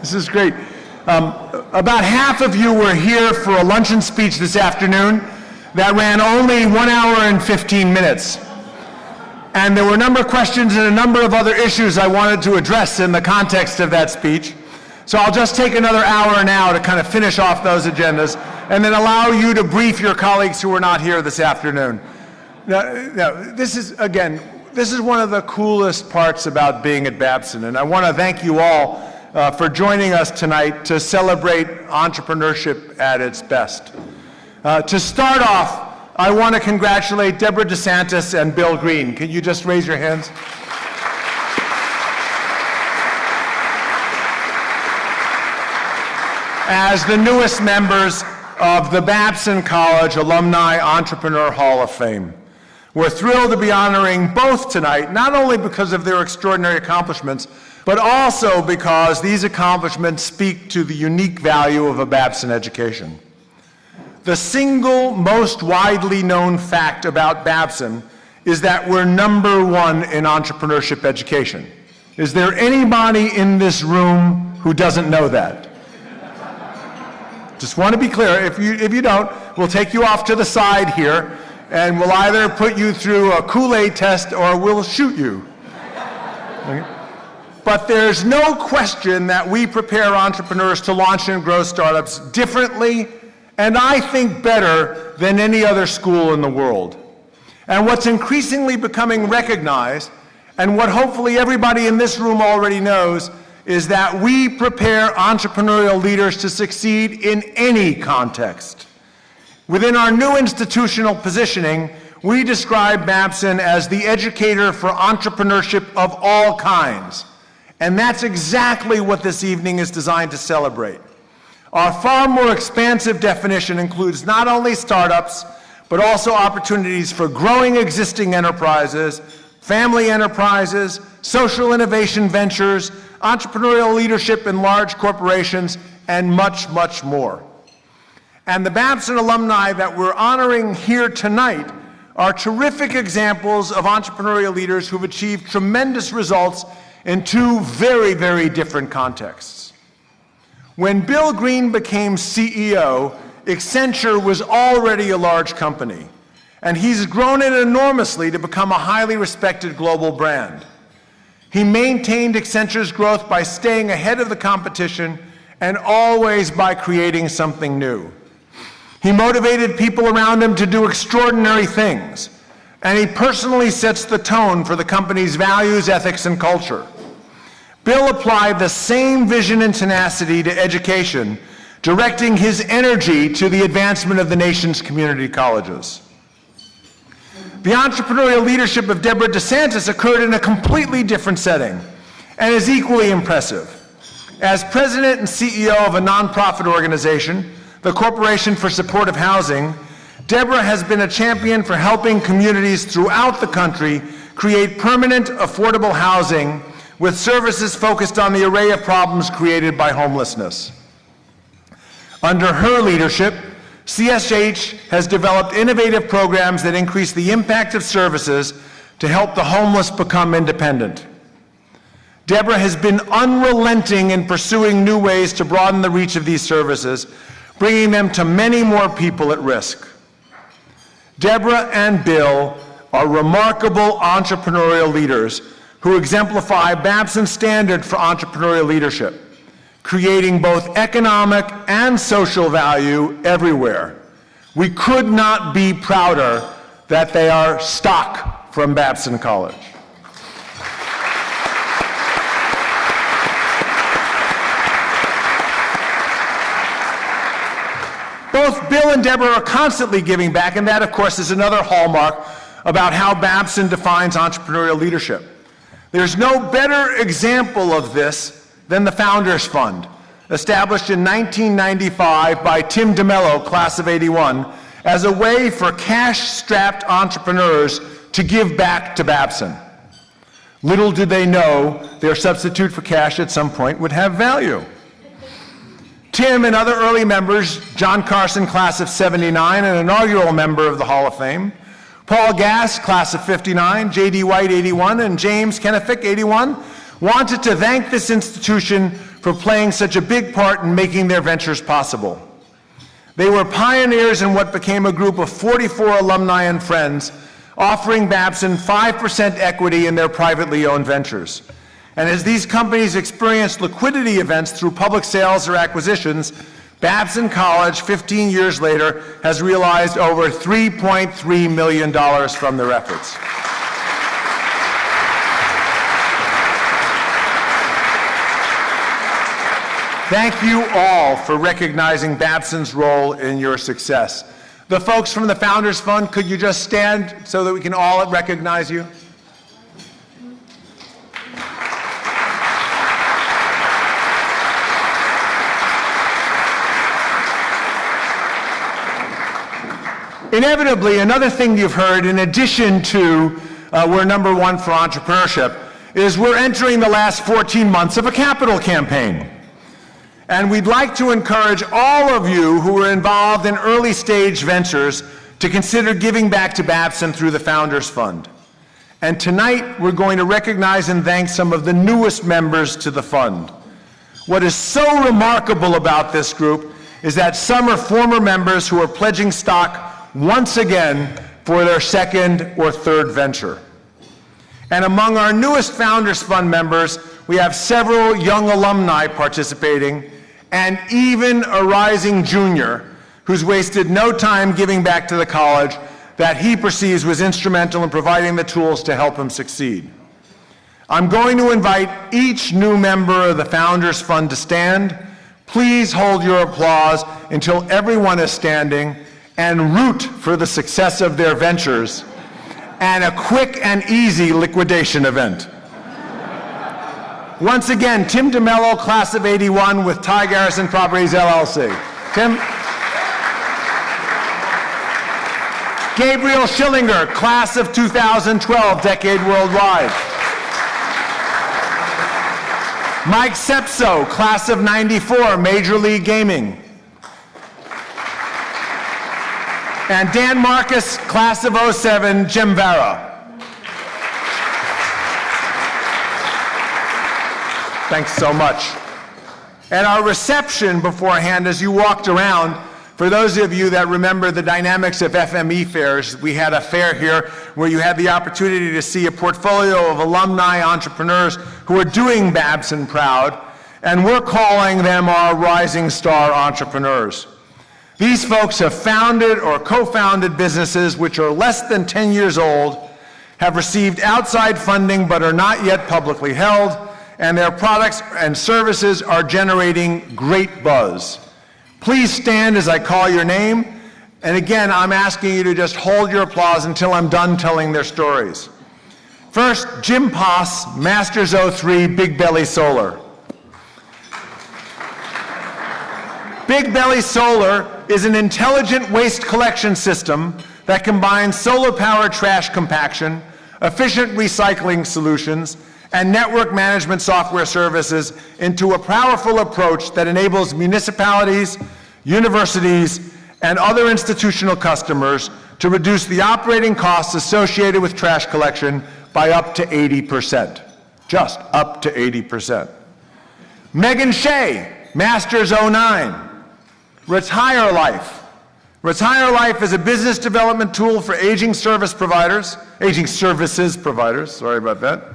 This is great. About half of you were here for a luncheon speech this afternoon that ran only 1 hour and 15 minutes. And there were a number of questions and a number of other issues I wanted to address in the context of that speech. So I'll just take another hour now to kind of finish off those agendas and then allow you to brief your colleagues who are not here this afternoon. Now, this is one of the coolest parts about being at Babson, and I want to thank you all for joining us tonight to celebrate entrepreneurship at its best. To start off, I want to congratulate Deborah De Santis and Bill Green. Can you just raise your hands? As the newest members of the Babson College Alumni Entrepreneur Hall of Fame. We're thrilled to be honoring both tonight, not only because of their extraordinary accomplishments, but also because these accomplishments speak to the unique value of a Babson education. The single most widely known fact about Babson is that we're #1 in entrepreneurship education. Is there anybody in this room who doesn't know that? Just want to be clear, if you don't, we'll take you off to the side here and we'll either put you through a Kool-Aid test or we'll shoot you. Okay? But there's no question that we prepare entrepreneurs to launch and grow startups differently and I think better than any other school in the world. And what's increasingly becoming recognized, and what hopefully everybody in this room already knows, is that we prepare entrepreneurial leaders to succeed in any context. Within our new institutional positioning, we describe Babson as the educator for entrepreneurship of all kinds. And that's exactly what this evening is designed to celebrate. Our far more expansive definition includes not only startups, but also opportunities for growing existing enterprises, family enterprises, social innovation ventures, entrepreneurial leadership in large corporations, and much, much more. And the Babson alumni that we're honoring here tonight are terrific examples of entrepreneurial leaders who've achieved tremendous results in two very, very different contexts. When Bill Green became CEO, Accenture was already a large company, and he's grown it enormously to become a highly respected global brand. He maintained Accenture's growth by staying ahead of the competition and always by creating something new. He motivated people around him to do extraordinary things, and he personally sets the tone for the company's values, ethics, and culture. Bill applied the same vision and tenacity to education, directing his energy to the advancement of the nation's community colleges. The entrepreneurial leadership of Deborah De Santis occurred in a completely different setting and is equally impressive. As president and CEO of a nonprofit organization, the Corporation for Supportive Housing, Deborah has been a champion for helping communities throughout the country create permanent, affordable housing with services focused on the array of problems created by homelessness. Under her leadership, CSH has developed innovative programs that increase the impact of services to help the homeless become independent. Deborah has been unrelenting in pursuing new ways to broaden the reach of these services, bringing them to many more people at risk. Deborah and Bill are remarkable entrepreneurial leaders who exemplify Babson's standard for entrepreneurial leadership, creating both economic and social value everywhere. We could not be prouder that they are stock from Babson College. Both Bill and Deborah are constantly giving back, and that, of course, is another hallmark about how Babson defines entrepreneurial leadership. There's no better example of this than the Founders Fund, established in 1995 by Tim DeMello, class of '81, as a way for cash-strapped entrepreneurs to give back to Babson. Little did they know their substitute for cash at some point would have value. Tim and other early members, John Carson, class of '79, an inaugural member of the Hall of Fame, Paul Gass, class of '59, J.D. White, '81, and James Kennefick, '81, wanted to thank this institution for playing such a big part in making their ventures possible. They were pioneers in what became a group of 44 alumni and friends, offering Babson 5% equity in their privately owned ventures. And as these companies experienced liquidity events through public sales or acquisitions, Babson College, 15 years later, has realized over $3.3 million from their efforts. Thank you all for recognizing Babson's role in your success. The folks from the Founders Fund, could you just stand so that we can all recognize you? Inevitably, another thing you've heard, in addition to we're number one for entrepreneurship, is we're entering the last 14 months of a capital campaign. And we'd like to encourage all of you who are involved in early stage ventures to consider giving back to Babson through the Founders Fund. And tonight, we're going to recognize and thank some of the newest members to the fund. What is so remarkable about this group is that some are former members who are pledging stock once again for their second or third venture. And among our newest Founders Fund members, we have several young alumni participating, and even a rising junior who's wasted no time giving back to the college that he perceives was instrumental in providing the tools to help him succeed. I'm going to invite each new member of the Founders Fund to stand. Please hold your applause until everyone is standing, and root for the success of their ventures and a quick and easy liquidation event. Once again, Tim DeMello, class of '81 with Ty Garrison Properties, LLC. Tim. Gabriel Schillinger, class of 2012, Decade Worldwide. Mike Sepso, class of '94, Major League Gaming. And Dan Marcus, class of '07, Jim Vara. Thanks so much. At our reception beforehand, as you walked around, for those of you that remember the dynamics of FME fairs, we had a fair here where you had the opportunity to see a portfolio of alumni entrepreneurs who are doing Babson proud, and we're calling them our rising star entrepreneurs. These folks have founded or co-founded businesses which are less than 10 years old, have received outside funding but are not yet publicly held, and their products and services are generating great buzz. Please stand as I call your name, and again, I'm asking you to just hold your applause until I'm done telling their stories. First, Jim Poss, Masters 03, Big Belly Solar. Big Belly Solar is an intelligent waste collection system that combines solar-powered trash compaction, efficient recycling solutions, and network management software services into a powerful approach that enables municipalities, universities, and other institutional customers to reduce the operating costs associated with trash collection by up to 80%. Just up to 80%. Megan Shea, Masters 09. Retire Life. Retire Life is a business development tool for aging services providers, sorry about that,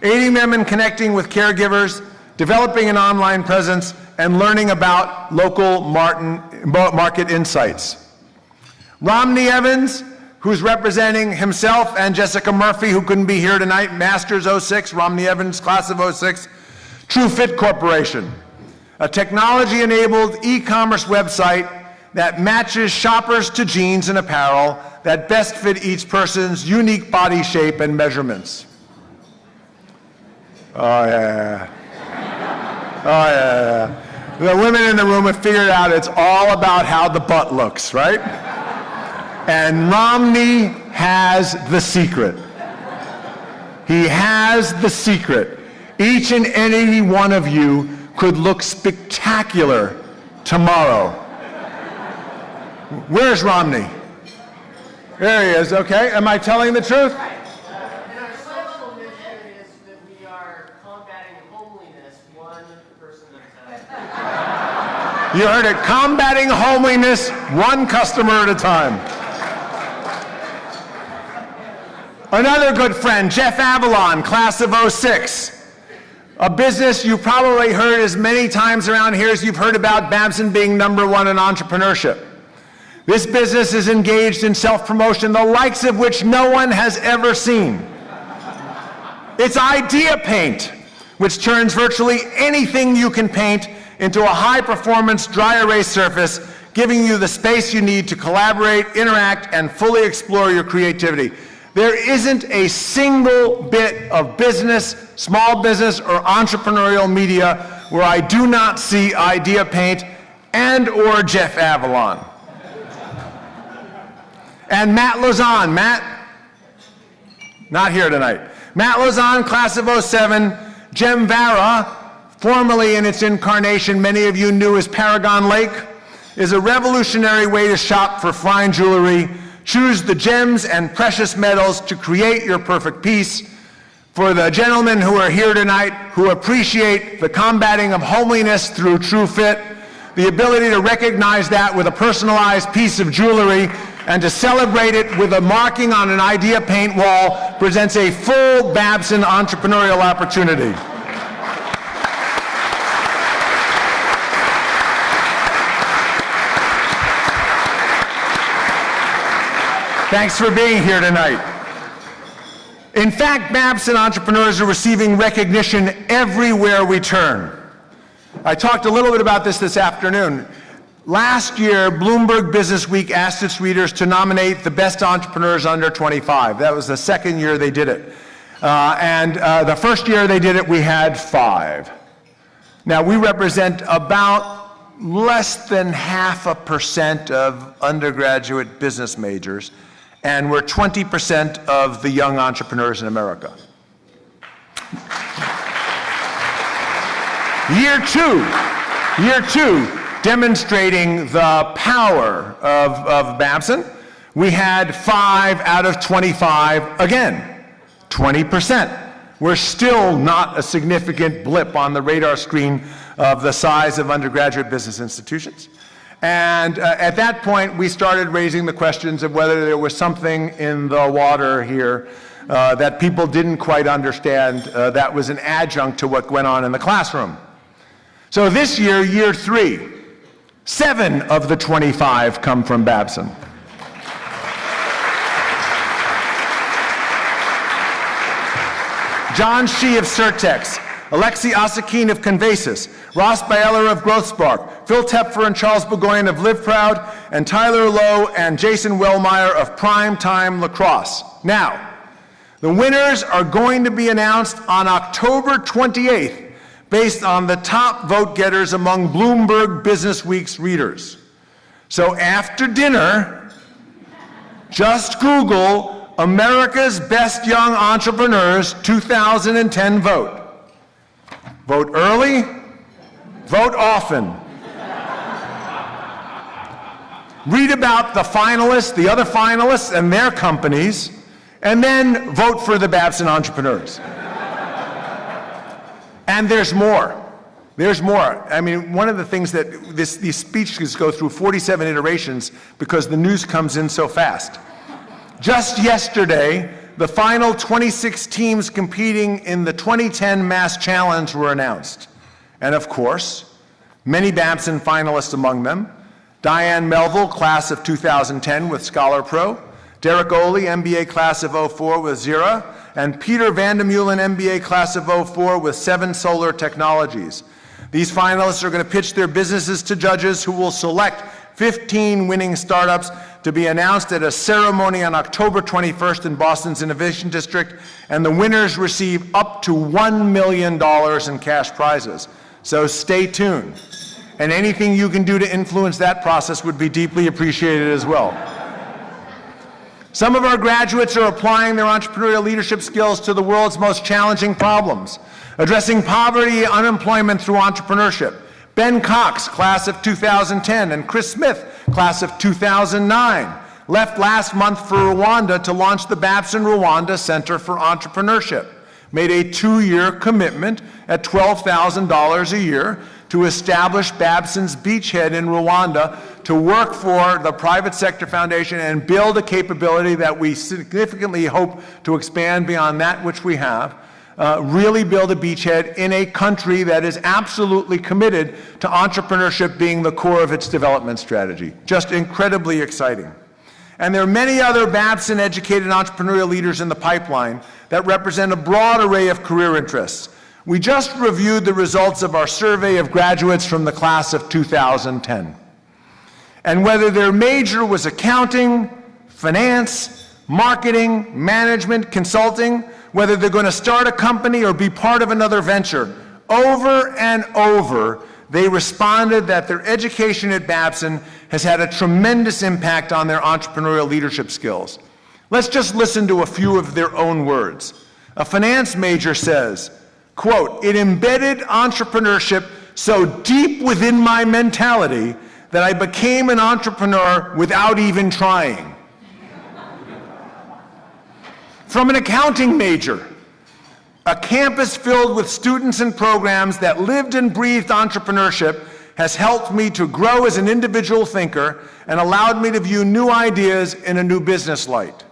aiding them in connecting with caregivers, developing an online presence, and learning about local market insights. Romney Evans, who's representing himself and Jessica Murphy, who couldn't be here tonight, Masters 06, Romney Evans, class of 06, True Fit Corporation, a technology-enabled e-commerce website that matches shoppers to jeans and apparel that best fit each person's unique body shape and measurements. Oh, yeah. Oh, yeah. The women in the room have figured out it's all about how the butt looks, right? And Romney has the secret. He has the secret. Each and any one of you could look spectacular tomorrow. Where's Romney? There he is, okay. Am I telling the truth? And our social mission is that we are combating homelessness one person at You heard it, combating homelessness, one customer at a time. Another good friend, Jeff Avalon, class of '06. A business you probably heard as many times around here as you've heard about Babson being #1 in entrepreneurship. This business is engaged in self-promotion, the likes of which no one has ever seen. It's Idea Paint, which turns virtually anything you can paint into a high-performance dry erase surface, giving you the space you need to collaborate, interact, and fully explore your creativity. There isn't a single bit of business, small business, or entrepreneurial media where I do not see Idea Paint and or Jeff Avalon. And Matt Lozon, Matt, not here tonight. Matt Lozon, class of '07, Gemvara, formerly in its incarnation many of you knew as Paragon Lake, is a revolutionary way to shop for fine jewelry. Choose the gems and precious metals to create your perfect piece. For the gentlemen who are here tonight who appreciate the combating of homelessness through True Fit, the ability to recognize that with a personalized piece of jewelry and to celebrate it with a marking on an Idea Paint wall presents a full Babson entrepreneurial opportunity. Thanks for being here tonight. In fact, Babson entrepreneurs are receiving recognition everywhere we turn. I talked a little bit about this afternoon. Last year, Bloomberg Business Week asked its readers to nominate the best entrepreneurs under 25. That was the second year they did it. The first year they did it, we had 5. Now, we represent about less than 0.5% of undergraduate business majors, and we're 20% of the young entrepreneurs in America. Year two, demonstrating the power of Babson, we had 5 out of 25 again, 20%. We're still not a significant blip on the radar screen of the size of undergraduate business institutions. And at that point, we started raising the questions of whether there was something in the water here that people didn't quite understand that was an adjunct to what went on in the classroom. So this year, year 3, 7 of the 25 come from Babson. John Shee of Certex, Alexi Asakin of Convasis, Ross Bieler of GrowthSpark, Phil Tepfer and Charles Burgoyne of Live Proud, and Tyler Lowe and Jason Wellmeyer of Prime Time Lacrosse. Now, the winners are going to be announced on October 28th based on the top vote getters among Bloomberg Business Week's readers. So after dinner, just Google America's Best Young Entrepreneurs 2010 vote. Vote early, vote often. Read about the finalists, the other finalists, and their companies, and then vote for the Babson entrepreneurs. And there's more. There's more. I mean, one of the things that these speeches go through 47 iterations because the news comes in so fast. Just yesterday, the final 26 teams competing in the 2010 Mass Challenge were announced. And of course, many Babson finalists among them. Diane Melville, class of 2010 with Scholar Pro. Derek Oley, MBA class of '04 with Zira. And Peter Vandemulen, MBA class of '04 with 7 Solar Technologies. These finalists are going to pitch their businesses to judges who will select 15 winning startups to be announced at a ceremony on October 21st in Boston's Innovation District, and the winners receive up to $1 million in cash prizes. So stay tuned. And anything you can do to influence that process would be deeply appreciated as well. Some of our graduates are applying their entrepreneurial leadership skills to the world's most challenging problems, addressing poverty and unemployment through entrepreneurship. Ben Cox, class of 2010, and Chris Smith, class of 2009, left last month for Rwanda to launch the Babson Rwanda Center for Entrepreneurship, made a 2-year commitment at $12,000 a year to establish Babson's beachhead in Rwanda to work for the private sector foundation and build a capability that we significantly hope to expand beyond that which we have. Really build a beachhead in a country that is absolutely committed to entrepreneurship being the core of its development strategy. Just incredibly exciting. And there are many other Babson-educated entrepreneurial leaders in the pipeline that represent a broad array of career interests. We just reviewed the results of our survey of graduates from the class of 2010. And whether their major was accounting, finance, marketing, management, consulting, whether they're going to start a company or be part of another venture, over and over, they responded that their education at Babson has had a tremendous impact on their entrepreneurial leadership skills. Let's just listen to a few of their own words. A finance major says, quote, "It embedded entrepreneurship so deep within my mentality that I became an entrepreneur without even trying." From an accounting major, "A campus filled with students and programs that lived and breathed entrepreneurship has helped me to grow as an individual thinker and allowed me to view new ideas in a new business light."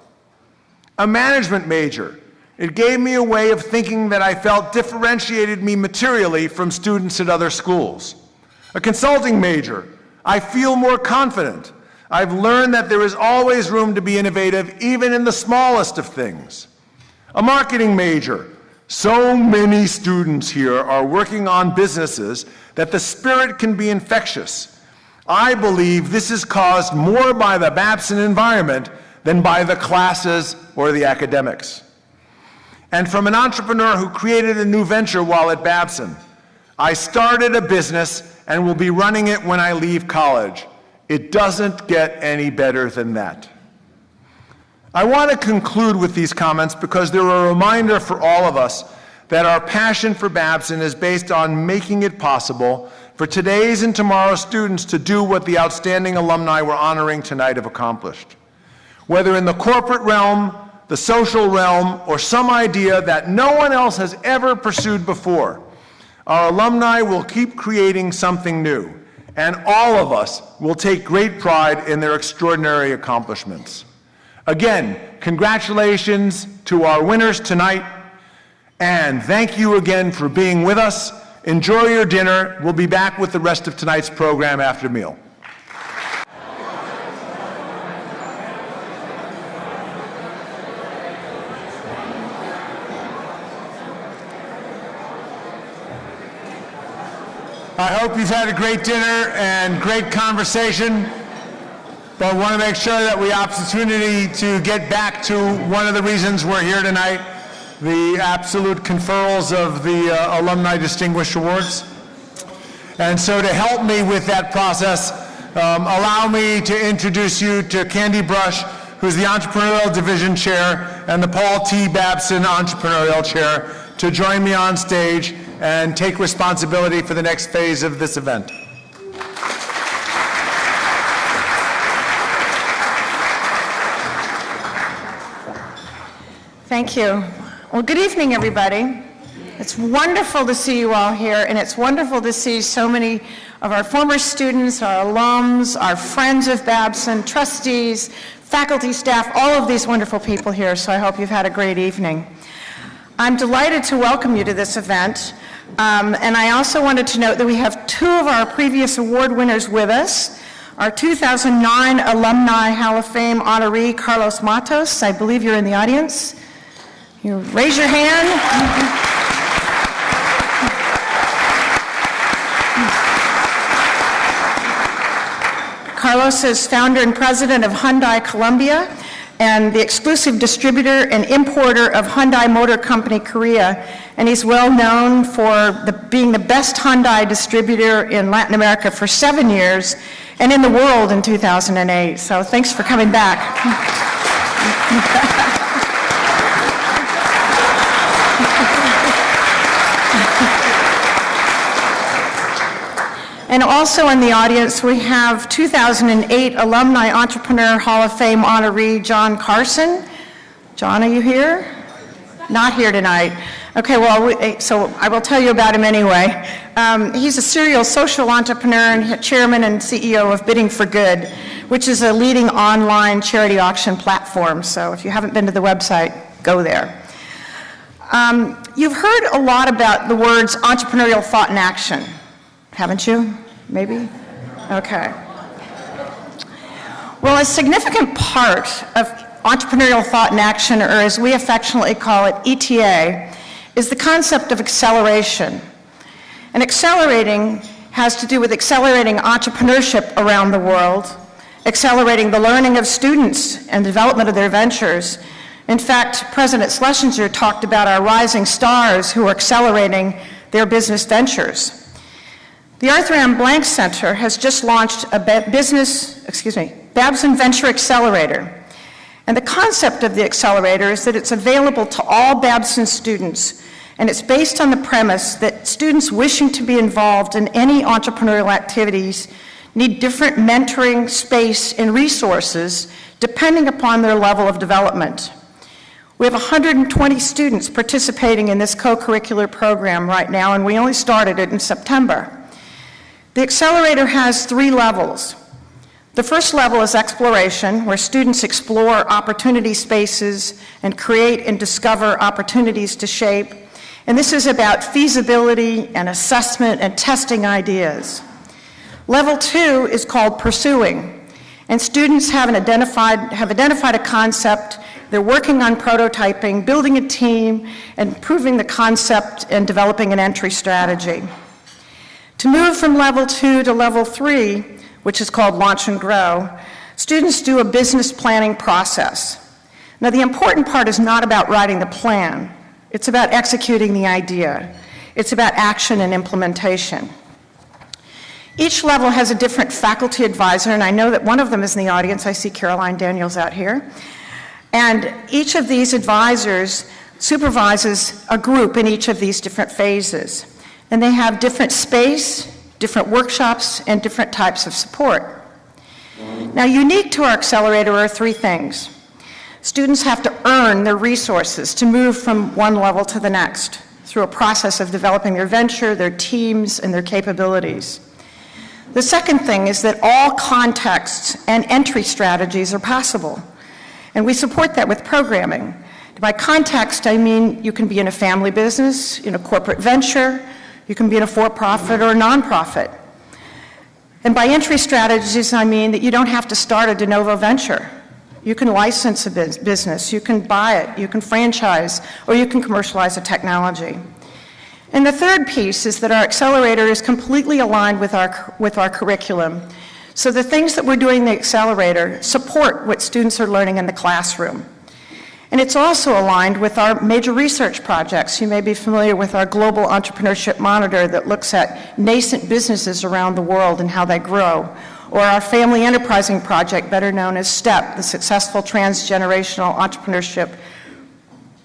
A management major, "It gave me a way of thinking that I felt differentiated me materially from students at other schools." A consulting major, "I feel more confident. I've learned that there is always room to be innovative, even in the smallest of things." A marketing major, "So many students here are working on businesses that the spirit can be infectious. I believe this is caused more by the Babson environment than by the classes or the academics." And from an entrepreneur who created a new venture while at Babson, "I started a business and will be running it when I leave college. It doesn't get any better than that." I want to conclude with these comments because they're a reminder for all of us that our passion for Babson is based on making it possible for today's and tomorrow's students to do what the outstanding alumni we're honoring tonight have accomplished. Whether in the corporate realm, the social realm, or some idea that no one else has ever pursued before, our alumni will keep creating something new, and all of us will take great pride in their extraordinary accomplishments. Again, congratulations to our winners tonight, and thank you again for being with us. Enjoy your dinner. We'll be back with the rest of tonight's program after meal. I hope you've had a great dinner and great conversation, but want to make sure that we have opportunity to get back to one of the reasons we're here tonight, the absolute conferrals of the Alumni Distinguished Awards. And so to help me with that process, allow me to introduce you to Candy Brush, who's the Entrepreneurial Division Chair, and the Paul T. Babson Entrepreneurial Chair, to join me on stage and take responsibility for the next phase of this event. Thank you. Well, good evening, everybody. It's wonderful to see you all here, and it's wonderful to see so many of our former students, our alums, our friends of Babson, trustees, faculty, staff, all of these wonderful people here, so I hope you've had a great evening. I'm delighted to welcome you to this event, and I also wanted to note that we have two of our previous award winners with us. Our 2009 Alumni Hall of Fame honoree, Carlos Matos. I believe you're in the audience. You raise your hand. Carlos is founder and president of Hyundai Colombia and the exclusive distributor and importer of Hyundai Motor Company Korea. And he's well known for being the best Hyundai distributor in Latin America for 7 years and in the world in 2008. So thanks for coming back. And also in the audience, we have 2008 Alumni Entrepreneur Hall of Fame honoree, John Carson. John, are you here? Not here tonight. Okay, well, so I will tell you about him anyway. He's a serial social entrepreneur and chairman and CEO of Bidding for Good, which is a leading online charity auction platform. So if you haven't been to the website, go there. You've heard a lot about the words entrepreneurial thought and action, haven't you? Maybe? Okay. Well, a significant part of entrepreneurial thought and action, or as we affectionately call it, ETA, is the concept of acceleration. And accelerating has to do with accelerating entrepreneurship around the world, accelerating the learning of students and development of their ventures. In fact, President Schlesinger talked about our rising stars who are accelerating their business ventures. The Arthur M. Blank Center has just launched a Babson Venture Accelerator. And the concept of the accelerator is that it's available to all Babson students, and it's based on the premise that students wishing to be involved in any entrepreneurial activities need different mentoring, space, and resources depending upon their level of development. We have 120 students participating in this co-curricular program right now, and we only started it in September. The accelerator has 3 levels. The first level is exploration, where students explore opportunity spaces and create and discover opportunities to shape. And this is about feasibility and assessment and testing ideas. Level 2 is called pursuing. And students have identified a concept. They're working on prototyping, building a team, and proving the concept and developing an entry strategy. To move from level 2 to level 3, which is called Launch and Grow, students do a business planning process. Now, the important part is not about writing the plan. It's about executing the idea. It's about action and implementation. Each level has a different faculty advisor, and I know that one of them is in the audience. I see Caroline Daniels out here. And each of these advisors supervises a group in each of these different phases. And they have different space, different workshops, and different types of support. Now, unique to our accelerator are 3 things. Students have to earn their resources to move from one level to the next through a process of developing their venture, their teams, and their capabilities. The second thing is that all contexts and entry strategies are possible, and we support that with programming. By context, I mean you can be in a family business, in a corporate venture, you can be in a for-profit or a nonprofit. And by entry strategies, I mean that you don't have to start a de novo venture. You can license a business, you can buy it, you can franchise, or you can commercialize a technology. And the third piece is that our accelerator is completely aligned with our curriculum. So the things that we're doing in the accelerator support what students are learning in the classroom. And it's also aligned with our major research projects. You may be familiar with our Global Entrepreneurship Monitor that looks at nascent businesses around the world and how they grow, or our Family Enterprising Project, better known as STEP, the Successful Transgenerational Entrepreneurship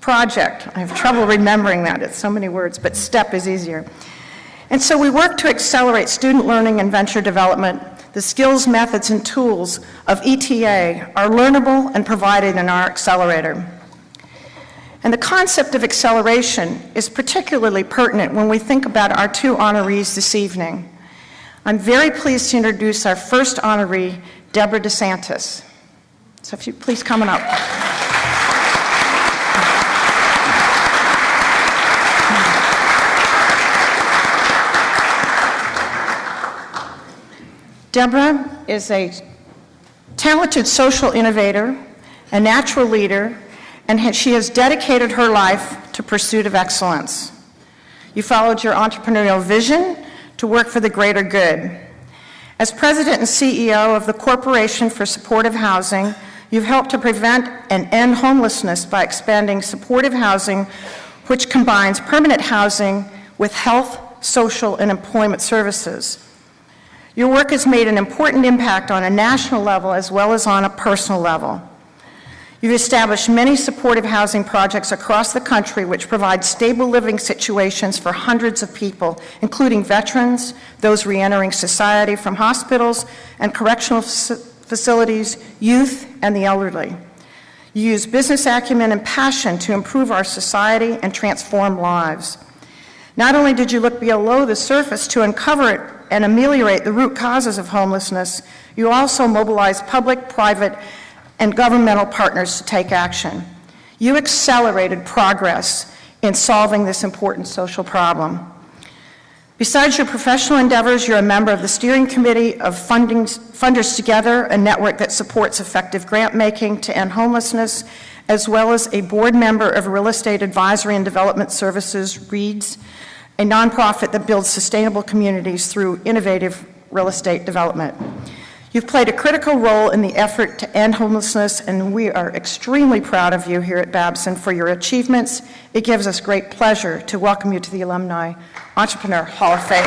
Project. I have trouble remembering that. It's so many words, but STEP is easier. And so we work to accelerate student learning and venture development. The skills, methods, and tools of ETA are learnable and provided in our accelerator. And the concept of acceleration is particularly pertinent when we think about our 2 honorees this evening. I'm very pleased to introduce our first honoree, Deborah De Santis. So if you please come on up. Deborah is a talented social innovator, a natural leader, and she has dedicated her life to pursuit of excellence. You followed your entrepreneurial vision to work for the greater good. As president and CEO of the Corporation for Supportive Housing, you've helped to prevent and end homelessness by expanding supportive housing, which combines permanent housing with health, social, and employment services. Your work has made an important impact on a national level as well as on a personal level. You've established many supportive housing projects across the country which provide stable living situations for hundreds of people, including veterans, those reentering society from hospitals and correctional facilities, youth, and the elderly. You use business acumen and passion to improve our society and transform lives. Not only did you look below the surface to uncover it and ameliorate the root causes of homelessness, you also mobilized public, private, and governmental partners to take action. You accelerated progress in solving this important social problem. Besides your professional endeavors, you're a member of the steering committee of Funders Together, a network that supports effective grant making to end homelessness, as well as a board member of Real Estate Advisory and Development Services, READS, a nonprofit that builds sustainable communities through innovative real estate development. You've played a critical role in the effort to end homelessness, and we are extremely proud of you here at Babson for your achievements. It gives us great pleasure to welcome you to the Alumni Entrepreneur Hall of Fame.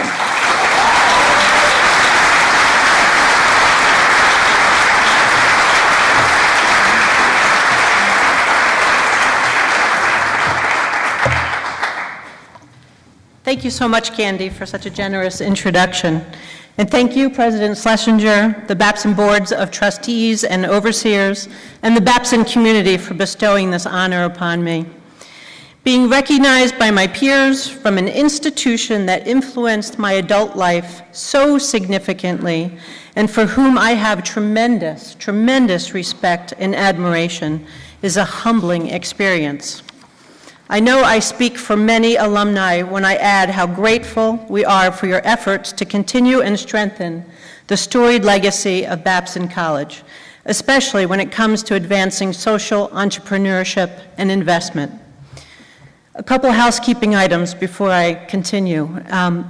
Thank you so much, Candy, for such a generous introduction. And thank you, President Schlesinger, the Babson Boards of Trustees and Overseers, and the Babson community for bestowing this honor upon me. Being recognized by my peers from an institution that influenced my adult life so significantly and for whom I have tremendous, tremendous respect and admiration is a humbling experience. I know I speak for many alumni when I add how grateful we are for your efforts to continue and strengthen the storied legacy of Babson College, especially when it comes to advancing social entrepreneurship and investment. A couple housekeeping items before I continue.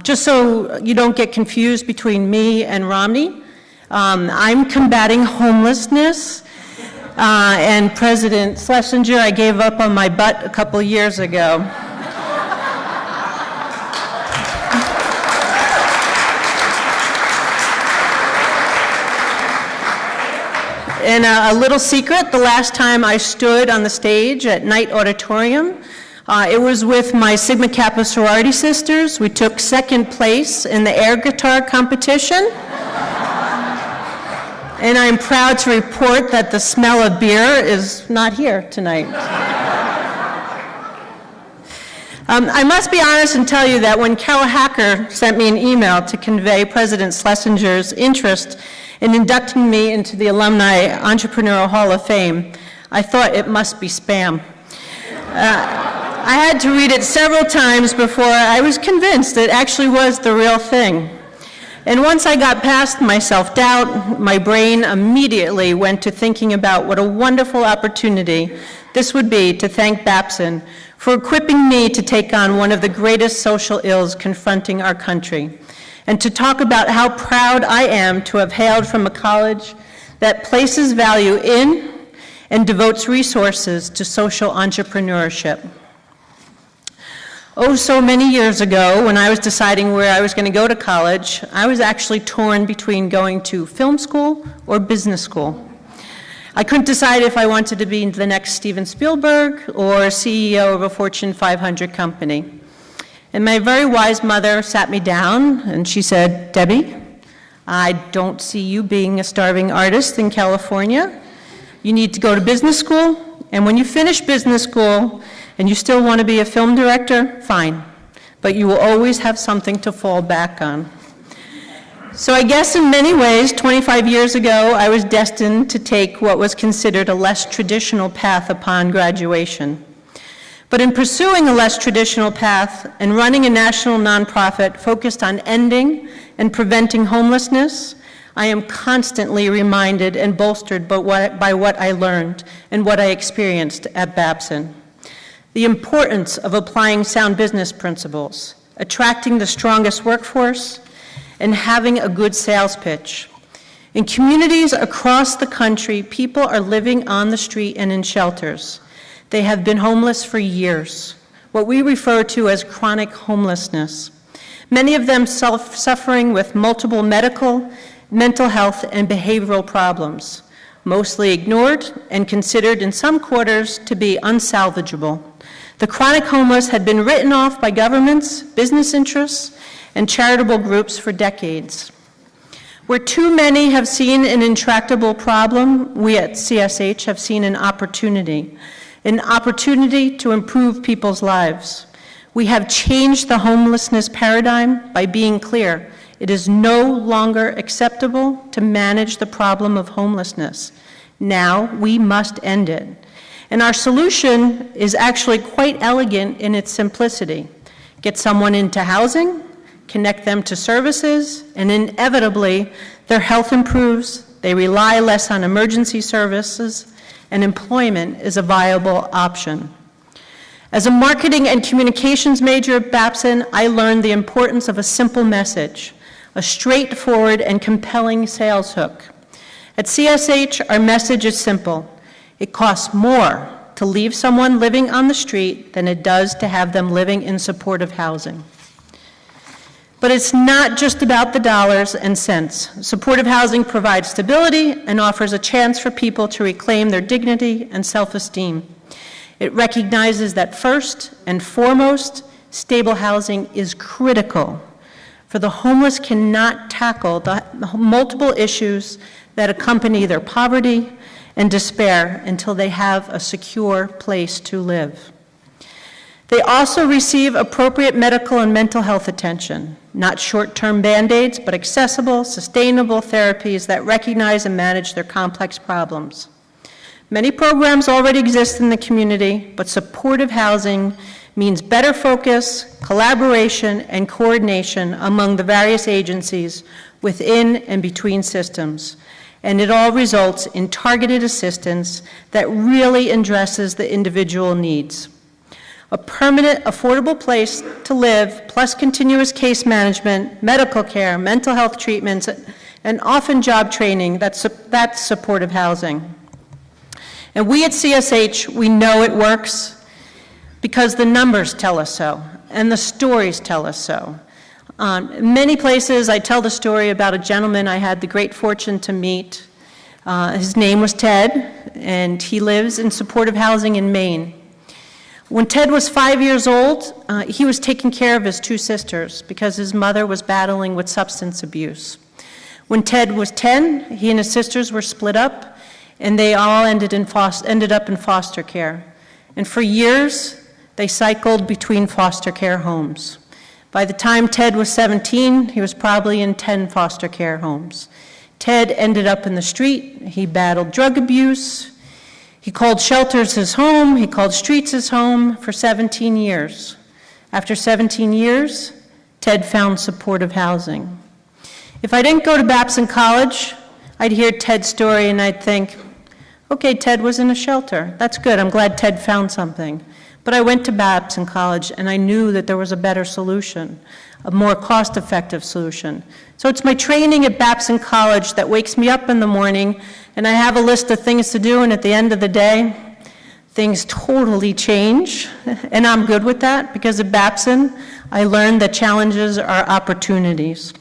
Just so you don't get confused between me and Romney, I'm combating homelessness. And President Schlesinger, I gave up on my butt a couple years ago. And a little secret, the last time I stood on the stage at Knight Auditorium, it was with my Sigma Kappa sorority sisters. We took second place in the air guitar competition. And I'm proud to report that the smell of beer is not here tonight. I must be honest and tell you that when Carol Hacker sent me an email to convey President Schlesinger's interest in inducting me into the Alumni Entrepreneurial Hall of Fame, I thought it must be spam. I had to read it several times before I was convinced it actually was the real thing. And once I got past my self-doubt, my brain immediately went to thinking about what a wonderful opportunity this would be to thank Babson for equipping me to take on one of the greatest social ills confronting our country, and to talk about how proud I am to have hailed from a college that places value in and devotes resources to social entrepreneurship. Oh, so many years ago, when I was deciding where I was going to go to college, I was actually torn between going to film school or business school. I couldn't decide if I wanted to be the next Steven Spielberg or CEO of a Fortune 500 company. And my very wise mother sat me down and she said, "Debbie, I don't see you being a starving artist in California. You need to go to business school, and when you finish business school, and you still want to be a film director, fine. But you will always have something to fall back on." So I guess in many ways, 25 years ago, I was destined to take what was considered a less traditional path upon graduation. But in pursuing a less traditional path and running a national nonprofit focused on ending and preventing homelessness, I am constantly reminded and bolstered by what I learned and what I experienced at Babson. The importance of applying sound business principles, attracting the strongest workforce, and having a good sales pitch. In communities across the country, people are living on the street and in shelters. They have been homeless for years, what we refer to as chronic homelessness. Many of them suffering with multiple medical, mental health, and behavioral problems, mostly ignored and considered in some quarters to be unsalvageable. The chronic homeless had been written off by governments, business interests, and charitable groups for decades. Where too many have seen an intractable problem, we at CSH have seen an opportunity to improve people's lives. We have changed the homelessness paradigm by being clear. It is no longer acceptable to manage the problem of homelessness. Now we must end it. And our solution is actually quite elegant in its simplicity. Get someone into housing, connect them to services, and inevitably their health improves, they rely less on emergency services, and employment is a viable option. As a marketing and communications major at Babson, I learned the importance of a simple message, a straightforward and compelling sales hook. At CSH, our message is simple. It costs more to leave someone living on the street than it does to have them living in supportive housing. But it's not just about the dollars and cents. Supportive housing provides stability and offers a chance for people to reclaim their dignity and self-esteem. It recognizes that first and foremost, stable housing is critical, for the homeless cannot tackle the multiple issues that accompany their poverty and despair until they have a secure place to live. They also receive appropriate medical and mental health attention, not short-term Band-Aids, but accessible, sustainable therapies that recognize and manage their complex problems. Many programs already exist in the community, but supportive housing means better focus, collaboration, and coordination among the various agencies within and between systems. And it all results in targeted assistance that really addresses the individual needs. A permanent, affordable place to live, plus continuous case management, medical care, mental health treatments, and often job training, that's supportive housing. And we at CSH, we know it works because the numbers tell us so, and the stories tell us so. In many places, I tell the story about a gentleman I had the great fortune to meet. His name was Ted, and he lives in supportive housing in Maine. When Ted was 5 years old, he was taking care of his two sisters because his mother was battling with substance abuse. When Ted was 10, he and his sisters were split up, and they all ended up in foster care. And for years, they cycled between foster care homes. By the time Ted was 17, he was probably in 10 foster care homes. Ted ended up in the street. He battled drug abuse. He called shelters his home. He called streets his home for 17 years. After 17 years, Ted found supportive housing. If I didn't go to Babson College, I'd hear Ted's story and I'd think, okay, Ted was in a shelter. That's good. I'm glad Ted found something. But I went to Babson College and I knew that there was a better solution, a more cost-effective solution. So it's my training at Babson College that wakes me up in the morning and I have a list of things to do, and at the end of the day, things totally change. And I'm good with that because at Babson, I learned that challenges are opportunities.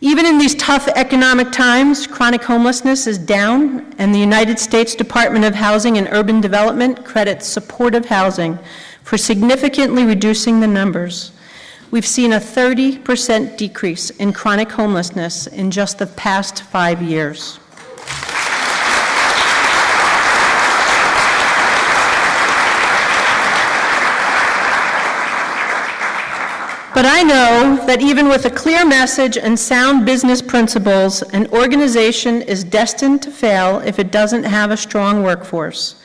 Even in these tough economic times, chronic homelessness is down, and the United States Department of Housing and Urban Development credits supportive housing for significantly reducing the numbers. We've seen a 30% decrease in chronic homelessness in just the past 5 years. But I know that even with a clear message and sound business principles, an organization is destined to fail if it doesn't have a strong workforce.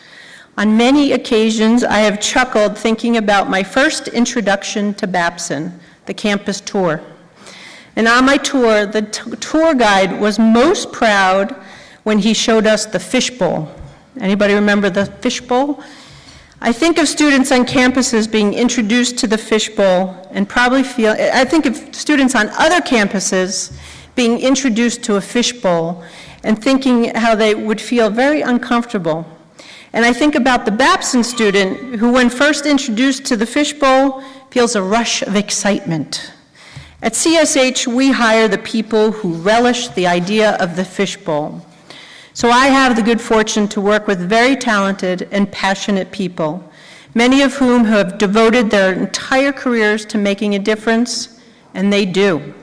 On many occasions, I have chuckled thinking about my first introduction to Babson, the campus tour. And on my tour, the tour guide was most proud when he showed us the fishbowl. Anybody remember the fishbowl? I think of students on campuses being introduced to the fishbowl and I think of students on other campuses being introduced to a fishbowl and thinking how they would feel very uncomfortable. And I think about the Babson student who, when first introduced to the fishbowl, feels a rush of excitement. At CSH, we hire the people who relish the idea of the fishbowl. So I have the good fortune to work with very talented and passionate people, many of whom have devoted their entire careers to making a difference, and they do.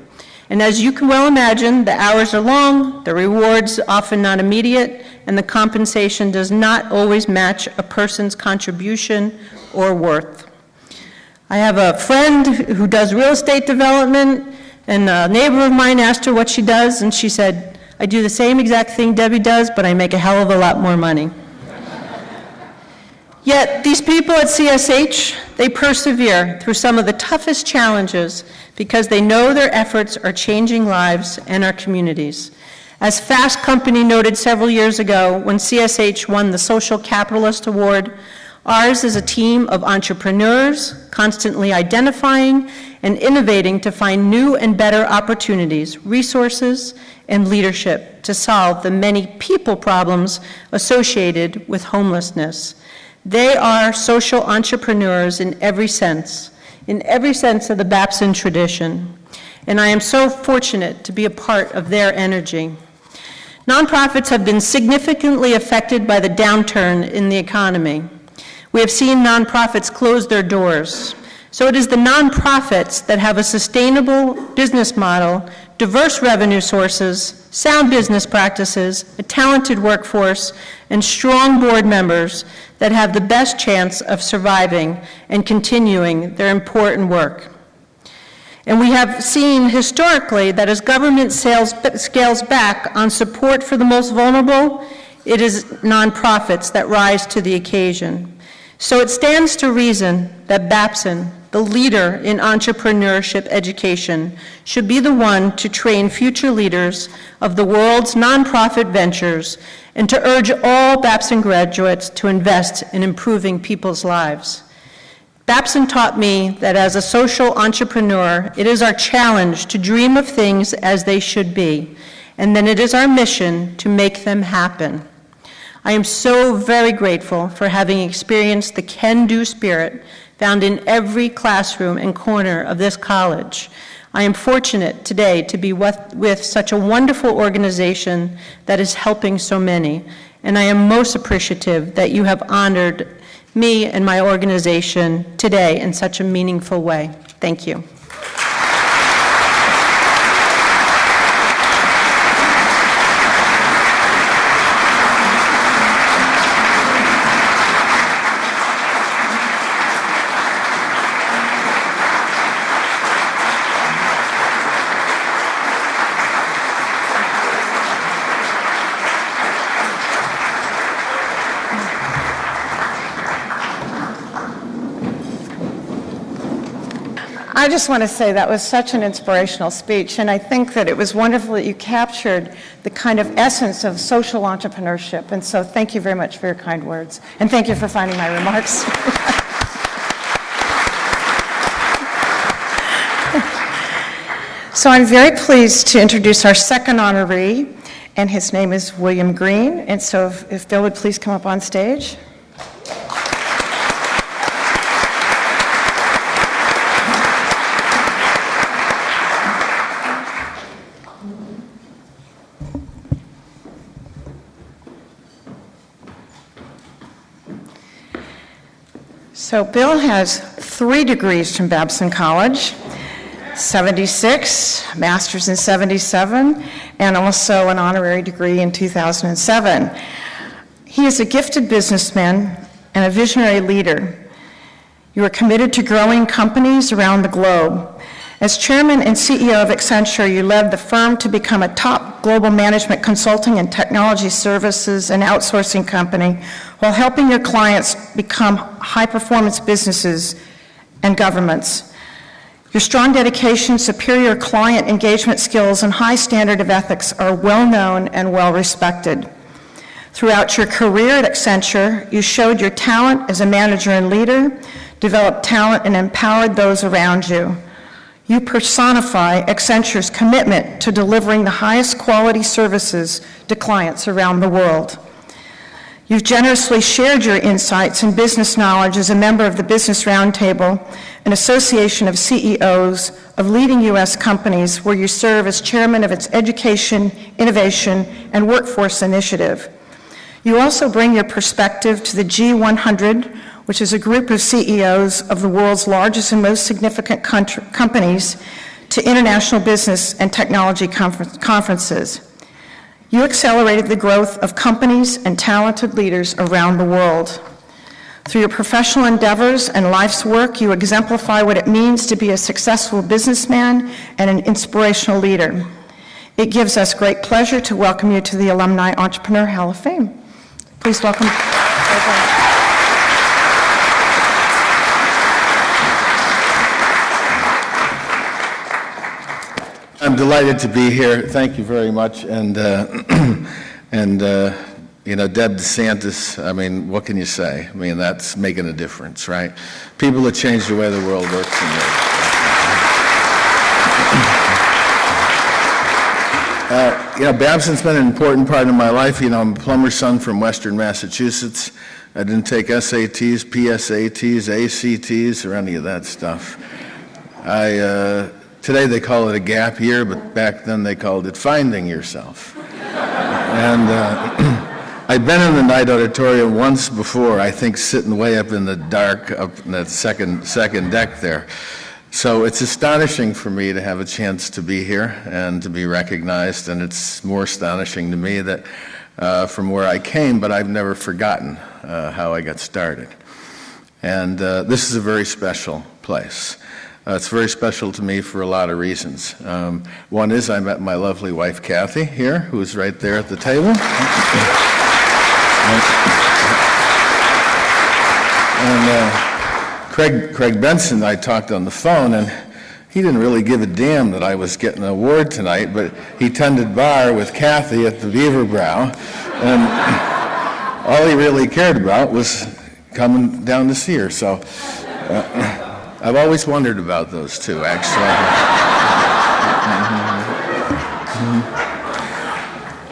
And as you can well imagine, the hours are long, the rewards often not immediate, and the compensation does not always match a person's contribution or worth. I have a friend who does real estate development, and a neighbor of mine asked her what she does, and she said, "I do the same exact thing Debbie does, but I make a hell of a lot more money." Yet these people at CSH, they persevere through some of the toughest challenges because they know their efforts are changing lives and our communities. As Fast Company noted several years ago when CSH won the Social Capitalist Award, ours is a team of entrepreneurs constantly identifying and innovating to find new and better opportunities, resources, and leadership to solve the many people problems associated with homelessness. They are social entrepreneurs in every sense of the Babson tradition, and I am so fortunate to be a part of their energy. Nonprofits have been significantly affected by the downturn in the economy. We have seen nonprofits close their doors. So it is the nonprofits that have a sustainable business model, diverse revenue sources, sound business practices, a talented workforce, and strong board members that have the best chance of surviving and continuing their important work. And we have seen historically that as government scales back on support for the most vulnerable, it is nonprofits that rise to the occasion. So it stands to reason that Babson, the leader in entrepreneurship education, should be the one to train future leaders of the world's nonprofit ventures and to urge all Babson graduates to invest in improving people's lives. Babson taught me that as a social entrepreneur, it is our challenge to dream of things as they should be, and then it is our mission to make them happen. I am so very grateful for having experienced the can-do spirit found in every classroom and corner of this college. I am fortunate today to be with such a wonderful organization that is helping so many, and I am most appreciative that you have honored me and my organization today in such a meaningful way. Thank you. I just want to say that was such an inspirational speech, and I think that it was wonderful that you captured the kind of essence of social entrepreneurship, and so thank you very much for your kind words, and thank you for finding my remarks. So I'm very pleased to introduce our second honoree, and his name is William Green, and so if Bill would please come up on stage. So Bill has 3 degrees from Babson College, 76, master's in 77, and also an honorary degree in 2007. He is a gifted businessman and a visionary leader. You are committed to growing companies around the globe. As chairman and CEO of Accenture, you led the firm to become a top global management consulting and technology services and outsourcing company while helping your clients become high-performance businesses and governments. Your strong dedication, superior client engagement skills, and high standard of ethics are well-known and well-respected. Throughout your career at Accenture, you showed your talent as a manager and leader, developed talent, and empowered those around you. You personify Accenture's commitment to delivering the highest quality services to clients around the world. You've generously shared your insights and business knowledge as a member of the Business Roundtable, an association of CEOs of leading U.S. companies where you serve as chairman of its Education, Innovation, and Workforce Initiative. You also bring your perspective to the G100, which is a group of CEOs of the world's largest and most significant companies, to international business and technology conferences. You accelerated the growth of companies and talented leaders around the world. Through your professional endeavors and life's work, you exemplify what it means to be a successful businessman and an inspirational leader. It gives us great pleasure to welcome you to the Alumni Entrepreneur Hall of Fame. Please welcome. I'm delighted to be here. Thank you very much. And you know, Deb De Santis, I mean, what can you say? I mean, that's making a difference, right? People that change the way the world works. You know, Babson's been an important part of my life. You know, I'm a plumber's son from Western Massachusetts. I didn't take SATs, PSATs, ACTs, or any of that stuff. Today they call it a gap year, but back then they called it finding yourself. And I'd been in the night auditorium once before, I think sitting way up in the dark, up in that second deck there. So it's astonishing for me to have a chance to be here and to be recognized, and it's more astonishing to me that from where I came, but I've never forgotten how I got started. And this is a very special place. It's very special to me for a lot of reasons. One is I met my lovely wife, Kathy, here, who's right there at the table. And Craig Benson, I talked on the phone, and he didn't really give a damn that I was getting an award tonight, but he tended bar with Kathy at the Beaver Brow, and all he really cared about was coming down to see her. So I've always wondered about those two, actually.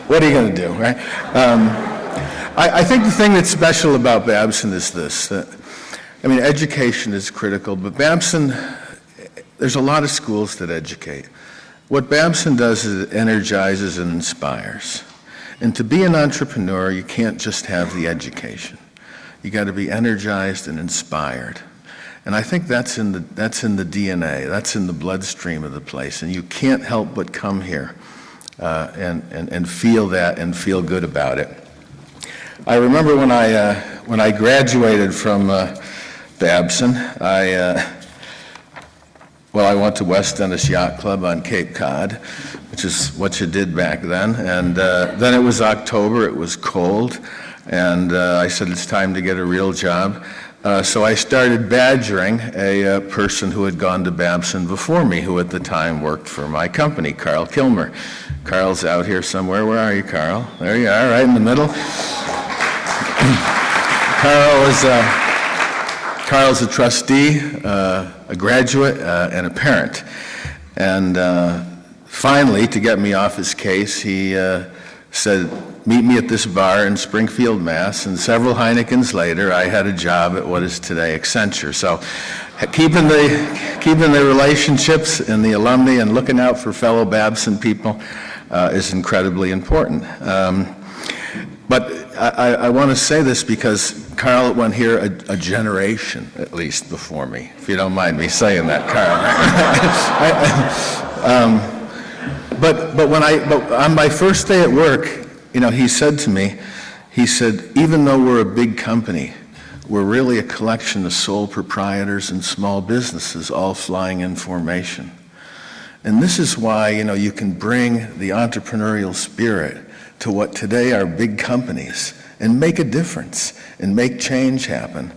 What are you going to do, right? I think the thing that's special about Babson is this. I mean, education is critical, but Babson, there's a lot of schools that educate. What Babson does is it energizes and inspires. And to be an entrepreneur, you can't just have the education. You got to be energized and inspired. And I think that's in the DNA, that's in the bloodstream of the place, and you can't help but come here and feel that and feel good about it. I remember when I graduated from Babson, I went to West Dennis Yacht Club on Cape Cod, which is what you did back then, and then it was October, it was cold, and I said it's time to get a real job. So I started badgering a person who had gone to Babson before me, who at the time worked for my company, Carl Kilmer. Carl's out here somewhere. Where are you, Carl? There you are, right in the middle. Carl's a trustee, a graduate, and a parent. And finally, to get me off his case, he said, meet me at this bar in Springfield, Mass. And several Heinekens later, I had a job at what is today Accenture. So keeping the relationships and the alumni and looking out for fellow Babson people is incredibly important. But I want to say this because Carl went here a generation, at least, before me, if you don't mind me saying that, Carl. But on my first day at work, you know, he said to me, he said, even though we're a big company, we're really a collection of sole proprietors and small businesses all flying in formation. And this is why, you know, you can bring the entrepreneurial spirit to what today are big companies and make a difference and make change happen.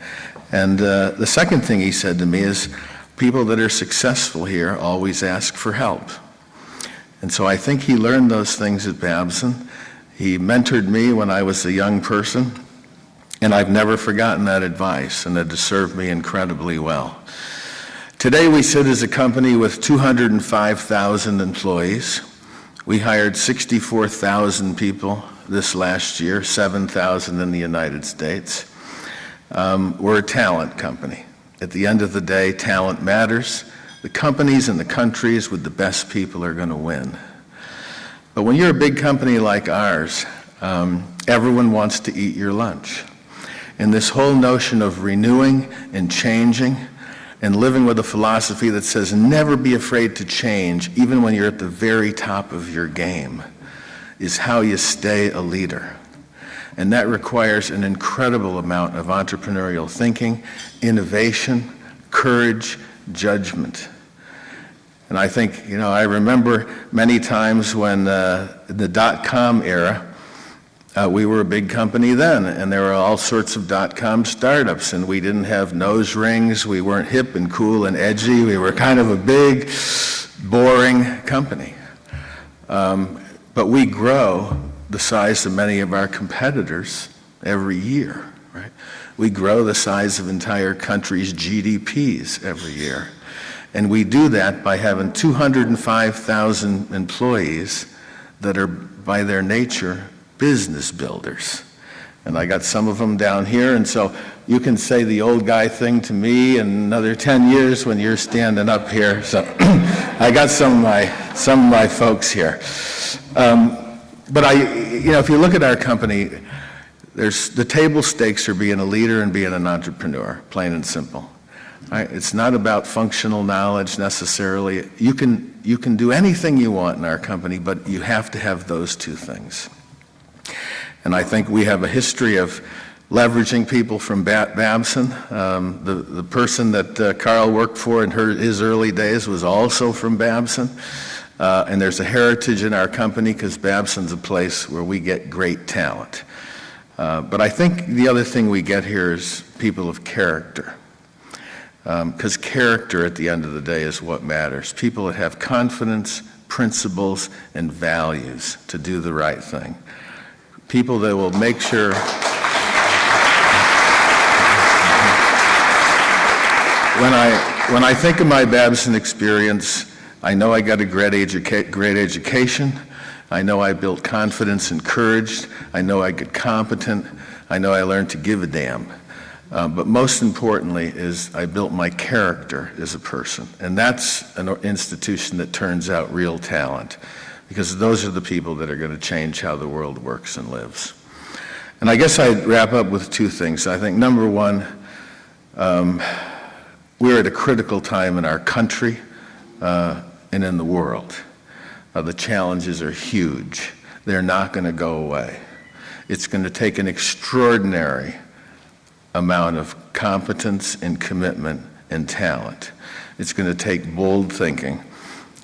And the second thing he said to me is, people that are successful here always ask for help. And so I think he learned those things at Babson. He mentored me when I was a young person, and I've never forgotten that advice, and it has served me incredibly well. Today we sit as a company with 205,000 employees. We hired 64,000 people this last year, 7,000 in the United States. We're a talent company. At the end of the day, talent matters. The companies and the countries with the best people are going to win. But when you're a big company like ours, everyone wants to eat your lunch. And this whole notion of renewing and changing and living with a philosophy that says never be afraid to change, even when you're at the very top of your game, is how you stay a leader. And that requires an incredible amount of entrepreneurial thinking, innovation, courage, judgment. And I think, I remember many times when the dot-com era, we were a big company then, and there were all sorts of dot-com startups, and we didn't have nose rings, we weren't hip and cool and edgy, we were kind of a big, boring company. But we grow the size of many of our competitors every year, right? We grow the size of entire countries' GDPs every year. And we do that by having 205,000 employees that are, by their nature, business builders. And I got some of them down here, and so you can say the old guy thing to me in another 10 years when you're standing up here. So I got some of my folks here. But if you look at our company, the table stakes are being a leader and being an entrepreneur, plain and simple. Right? It's not about functional knowledge necessarily. You can do anything you want in our company, but you have to have those two things. And I think we have a history of leveraging people from Babson. The person that Carl worked for in his early days was also from Babson. And there's a heritage in our company because Babson's a place where we get great talent. But I think the other thing we get here is people of character. Because character at the end of the day is what matters. People that have confidence, principles, and values to do the right thing. People that will make sure when I think of my Babson experience, I know I got a great education. I know I built confidence and courage. I know I get competent. I know I learned to give a damn. But most importantly is I built my character as a person. And that's an institution that turns out real talent, because those are the people that are going to change how the world works and lives. And I guess I'd wrap up with two things. I think number one, we're at a critical time in our country and in the world. The challenges are huge. They're not going to go away. It's going to take an extraordinary amount of competence and commitment and talent. It's going to take bold thinking.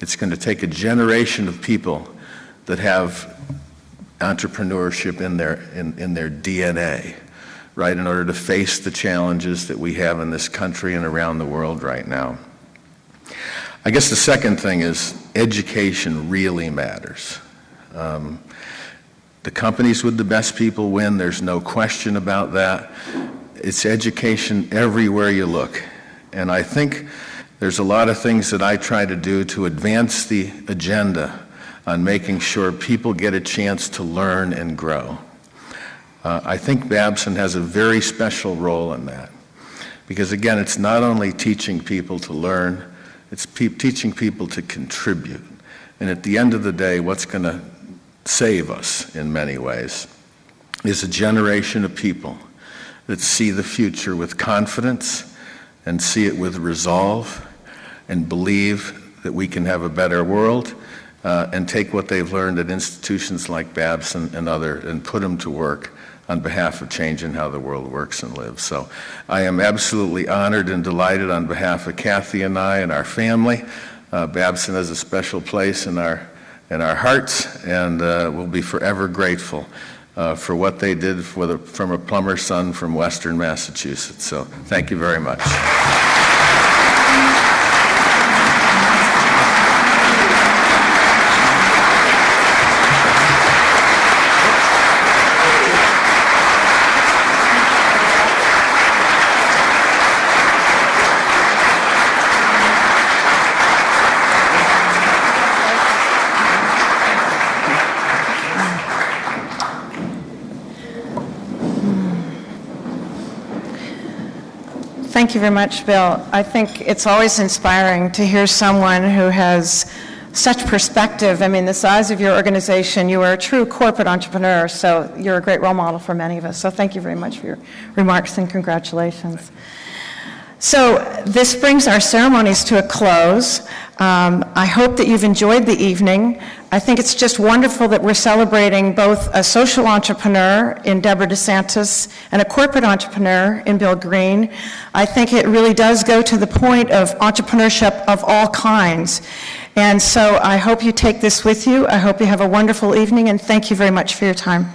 It's going to take a generation of people that have entrepreneurship in their DNA, right, in order to face the challenges that we have in this country and around the world right now. I guess the second thing is education really matters. The companies with the best people win. There's no question about that. It's education everywhere you look. And I think there's a lot of things that I try to do to advance the agenda on making sure people get a chance to learn and grow. I think Babson has a very special role in that. Because again, it's not only teaching people to learn, it's teaching people to contribute. And at the end of the day, what's going to save us in many ways is a generation of people that see the future with confidence and see it with resolve and believe that we can have a better world and take what they've learned at institutions like Babson and put them to work on behalf of changing how the world works and lives. So I am absolutely honored and delighted on behalf of Kathy and I and our family. Babson has a special place in our hearts, and we'll be forever grateful for what they did from a plumber's son from Western Massachusetts. So thank you very much. Thank you very much, Bill. I think it's always inspiring to hear someone who has such perspective. I mean, the size of your organization, you are a true corporate entrepreneur, so you're a great role model for many of us. So thank you very much for your remarks and congratulations. So this brings our ceremonies to a close. I hope that you've enjoyed the evening. I think it's just wonderful that we're celebrating both a social entrepreneur in Deborah De Santis and a corporate entrepreneur in Bill Green. I think it really does go to the point of entrepreneurship of all kinds. And so I hope you take this with you. I hope you have a wonderful evening, and thank you very much for your time.